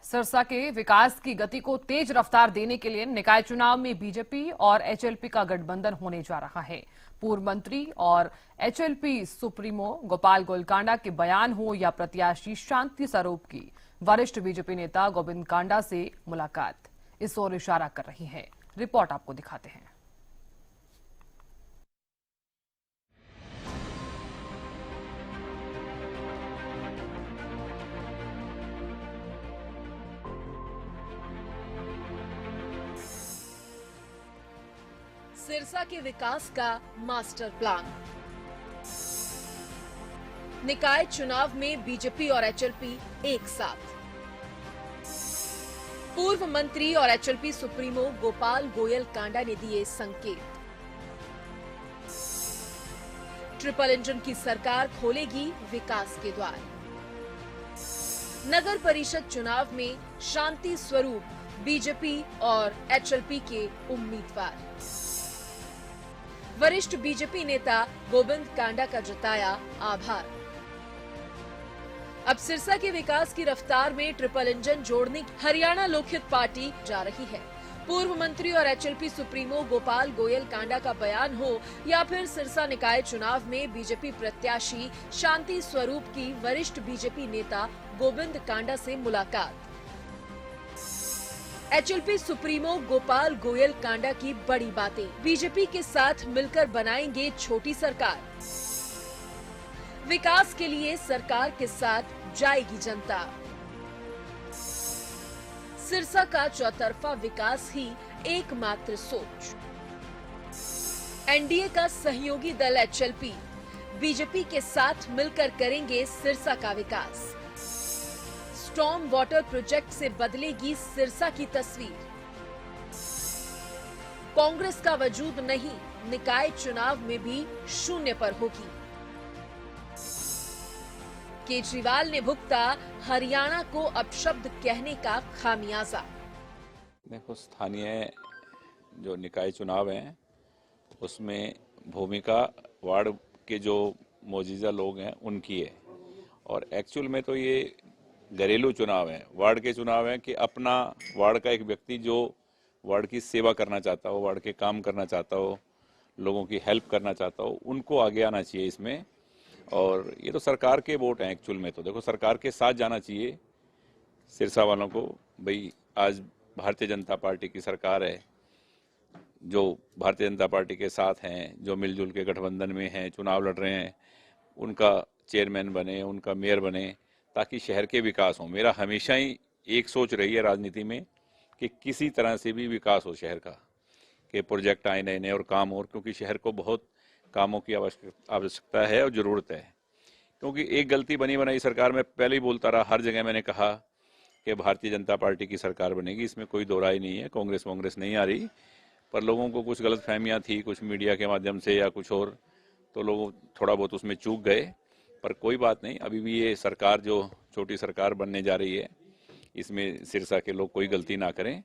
सिरसा के विकास की गति को तेज रफ्तार देने के लिए निकाय चुनाव में बीजेपी और एचएलपी का गठबंधन होने जा रहा है। पूर्व मंत्री और एचएलपी सुप्रीमो गोपाल गोलकांडा के बयान हो या प्रत्याशी शांति स्वरूप की वरिष्ठ बीजेपी नेता गोविंद कांडा से मुलाकात इस ओर इशारा कर रही है। रिपोर्ट आपको दिखाते हैं। सिरसा के विकास का मास्टर प्लान। निकाय चुनाव में बीजेपी और एचएलपी एक साथ। पूर्व मंत्री और एचएलपी सुप्रीमो गोपाल गोयल कांडा ने दिए संकेत। ट्रिपल इंजन की सरकार खोलेगी विकास के द्वार। नगर परिषद चुनाव में शांति स्वरूप बीजेपी और एचएलपी के उम्मीदवार। वरिष्ठ बीजेपी नेता गोविंद कांडा का जताया आभार। अब सिरसा के विकास की रफ्तार में ट्रिपल इंजन जोड़ने हरियाणा लोकहित पार्टी जा रही है। पूर्व मंत्री और एचएलपी सुप्रीमो गोपाल गोयल कांडा का बयान हो या फिर सिरसा निकाय चुनाव में बीजेपी प्रत्याशी शांति स्वरूप की वरिष्ठ बीजेपी नेता गोविंद कांडा से मुलाकात। एचएलपी सुप्रीमो गोपाल गोयल कांडा की बड़ी बातें। बीजेपी के साथ मिलकर बनाएंगे छोटी सरकार। विकास के लिए सरकार के साथ जाएगी जनता। सिरसा का चौतरफा विकास ही एकमात्र सोच। एनडीए का सहयोगी दल एचएलपी बीजेपी के साथ मिलकर करेंगे सिरसा का विकास। स्टॉर्म वाटर प्रोजेक्ट से बदलेगी सिरसा की तस्वीर। कांग्रेस का वजूद नहीं, निकाय चुनाव में भी शून्य पर होगी। केजरीवाल ने भुगता हरियाणा को अपशब्द कहने का खामियाजा। देखो, स्थानीय जो निकाय चुनाव हैं उसमें भूमिका वार्ड के जो मौजूदा लोग हैं उनकी है, और एक्चुअल में तो ये घरेलू चुनाव है, वार्ड के चुनाव है कि अपना वार्ड का एक व्यक्ति जो वार्ड की सेवा करना चाहता हो, वार्ड के काम करना चाहता हो, लोगों की हेल्प करना चाहता हो, उनको आगे आना चाहिए इसमें। और ये तो सरकार के वोट हैं एक्चुअल में, तो देखो सरकार के साथ जाना चाहिए सिरसा वालों को। भाई आज भारतीय जनता पार्टी की सरकार है, जो भारतीय जनता पार्टी के साथ हैं, जो मिलजुल के गठबंधन में हैं, चुनाव लड़ रहे हैं, उनका चेयरमैन बने, उनका मेयर बने, ताकि शहर के विकास हो। मेरा हमेशा ही एक सोच रही है राजनीति में कि किसी तरह से भी विकास हो शहर का, कि प्रोजेक्ट आए नए नए और काम हो, क्योंकि शहर को बहुत कामों की आवश्यकता है और ज़रूरत है। क्योंकि एक गलती बनी बनाई सरकार में पहले ही बोलता रहा, हर जगह मैंने कहा कि भारतीय जनता पार्टी की सरकार बनेगी, इसमें कोई दो राय नहीं है, कांग्रेस नहीं आ रही। पर लोगों को कुछ गलत फहमियाँ थी, कुछ मीडिया के माध्यम से या कुछ और, तो लोग थोड़ा बहुत उसमें चूक गए। पर कोई बात नहीं, अभी भी ये सरकार जो छोटी सरकार बनने जा रही है, इसमें सिरसा के लोग कोई गलती ना करें,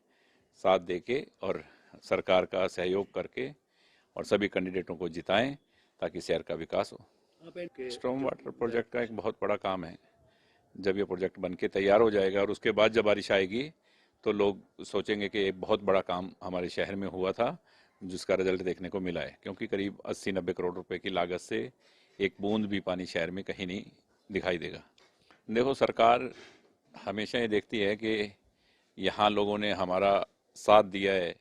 साथ देके और सरकार का सहयोग करके और सभी कैंडिडेटों को जिताएं ताकि शहर का विकास हो। स्टॉर्म वाटर प्रोजेक्ट का एक बहुत बड़ा काम है। जब ये प्रोजेक्ट बन के तैयार हो जाएगा और उसके बाद जब बारिश आएगी तो लोग सोचेंगे कि एक बहुत बड़ा काम हमारे शहर में हुआ था, जिसका रिजल्ट देखने को मिला है। क्योंकि करीब 80-90 करोड़ रुपए की लागत से एक बूंद भी पानी शहर में कहीं नहीं दिखाई देगा। देखो, सरकार हमेशा ये देखती है कि यहाँ लोगों ने हमारा साथ दिया है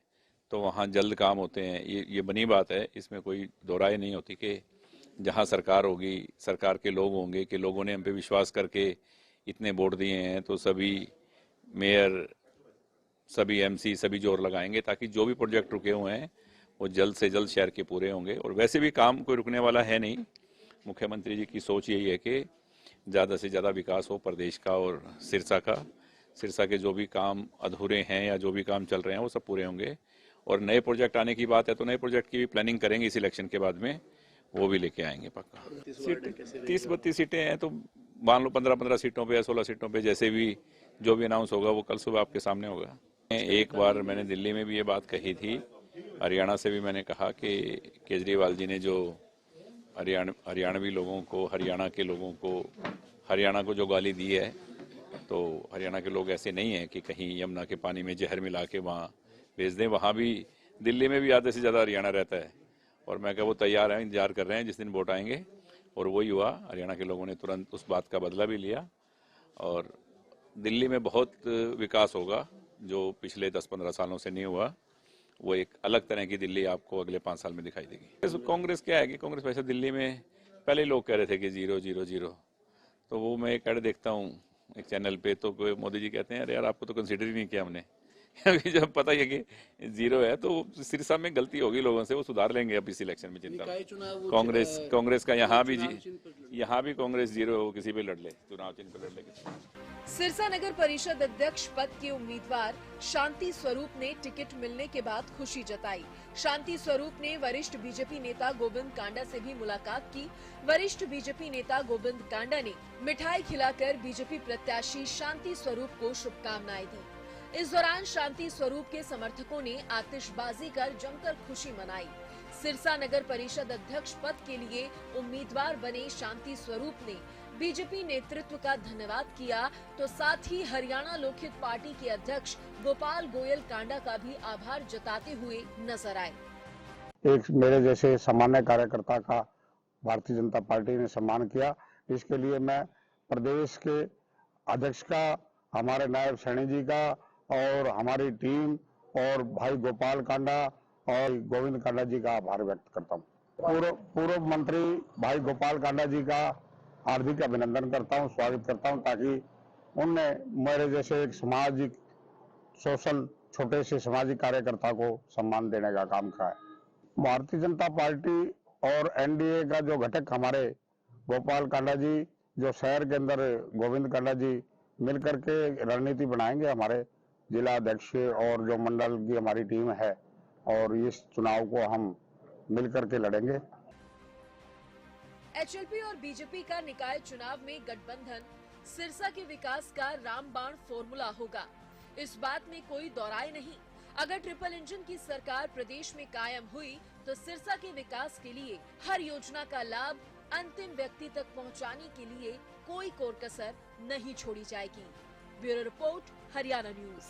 तो वहाँ जल्द काम होते हैं। ये बनी बात है, इसमें कोई दो राय नहीं होती कि जहाँ सरकार होगी, सरकार के लोग होंगे, कि लोगों ने हम पे विश्वास करके इतने वोट दिए हैं, तो सभी मेयर, सभी एमसी, सभी जोर लगाएंगे ताकि जो भी प्रोजेक्ट रुके हुए हैं वो जल्द से जल्द शहर के पूरे होंगे। और वैसे भी काम कोई रुकने वाला है नहीं। मुख्यमंत्री जी की सोच यही है कि ज़्यादा से ज़्यादा विकास हो प्रदेश का और सिरसा का। सिरसा के जो भी काम अधूरे हैं या जो भी काम चल रहे हैं वो सब पूरे होंगे। और नए प्रोजेक्ट आने की बात है तो नए प्रोजेक्ट की भी प्लानिंग करेंगे इस इलेक्शन के बाद में, वो भी लेके आएंगे पक्का। 30-32 सीटें हैं तो मान लो 15-15 सीटों पे या 16 सीटों पे, जैसे भी जो भी अनाउंस होगा वो कल सुबह आपके सामने होगा। एक बार मैंने दिल्ली में भी ये बात कही थी, हरियाणा से भी मैंने कहा कि केजरीवाल जी ने जो हरियाणवी लोगों को, हरियाणा के लोगों को, हरियाणा को जो गाली दी है तो हरियाणा के लोग ऐसे नहीं हैं कि कहीं यमुना के पानी में जहर मिला के वहाँ भेज दें। वहाँ भी दिल्ली में भी आधे से ज़्यादा हरियाणा रहता है और मैं क्या वो तैयार हैं, इंतजार कर रहे हैं जिस दिन वोट आएंगे। और वही हुआ, हरियाणा के लोगों ने तुरंत उस बात का बदला भी लिया और दिल्ली में बहुत विकास होगा जो पिछले 10-15 सालों से नहीं हुआ। वो एक अलग तरह की दिल्ली आपको अगले 5 साल में दिखाई देगी। कांग्रेस क्या है कि कांग्रेस वैसे दिल्ली में पहले लोग कह रहे थे कि 0-0-0, तो वो मैं एक ऐड देखता हूँ एक चैनल पे, तो मोदी जी कहते हैं अरे यार आपको तो कंसिडर ही नहीं किया हमने। अभी जब पता ही है कि 0 है तो सिरसा में गलती होगी लोगों से, वो सुधार लेंगे अब इस इलेक्शन में। चिंता कांग्रेस का यहाँ भी कांग्रेस 0 हो, किसी पे लड़ ले, चुनाव चिन्ह पे लड़ ले। सिरसा नगर परिषद अध्यक्ष पद के उम्मीदवार शांति स्वरूप ने टिकट मिलने के बाद खुशी जताई। शांति स्वरूप ने वरिष्ठ बीजेपी नेता गोविंद कांडा से भी मुलाकात की। वरिष्ठ बीजेपी नेता गोविंद कांडा ने मिठाई खिलाकर बीजेपी प्रत्याशी शांति स्वरूप को शुभकामनाएं दी। इस दौरान शांति स्वरूप के समर्थकों ने आतिशबाजी कर जमकर खुशी मनाई। सिरसा नगर परिषद अध्यक्ष पद के लिए उम्मीदवार बने शांति स्वरूप ने बीजेपी नेतृत्व का धन्यवाद किया, तो साथ ही हरियाणा लोकहित पार्टी के अध्यक्ष गोपाल गोयल कांडा का भी आभार जताते हुए नजर आए। एक मेरे जैसे सामान्य कार्यकर्ता का भारतीय जनता पार्टी ने सम्मान किया, इसके लिए मैं प्रदेश के अध्यक्ष का, हमारे नायब सैनी जी का और हमारी टीम और भाई गोपाल कांडा और गोविंद कांडा जी का आभार व्यक्त करता हूँ। पूर्व मंत्री भाई गोपाल कांडा जी का हार्दिक अभिनंदन करता हूँ, स्वागत करता हूँ, ताकि उनने मेरे जैसे एक सामाजिक सोशल छोटे से सामाजिक कार्यकर्ता को सम्मान देने का काम किया है। भारतीय जनता पार्टी और एनडीए का जो घटक हमारे गोपाल कांडा जी, जो शहर के अंदर गोविंद कांडा जी मिलकर के रणनीति बनाएंगे हमारे जिला अध्यक्ष और जो मंडल की हमारी टीम है, और इस चुनाव को हम मिलकर के लड़ेंगे। एचएलपी और बीजेपी का निकाय चुनाव में गठबंधन सिरसा के विकास का रामबाण फॉर्मूला होगा, इस बात में कोई दौराय नहीं। अगर ट्रिपल इंजन की सरकार प्रदेश में कायम हुई तो सिरसा के विकास के लिए हर योजना का लाभ अंतिम व्यक्ति तक पहुंचाने के लिए कोई कोर कसर नहीं छोड़ी जाएगी। Bureau report, Haryana news.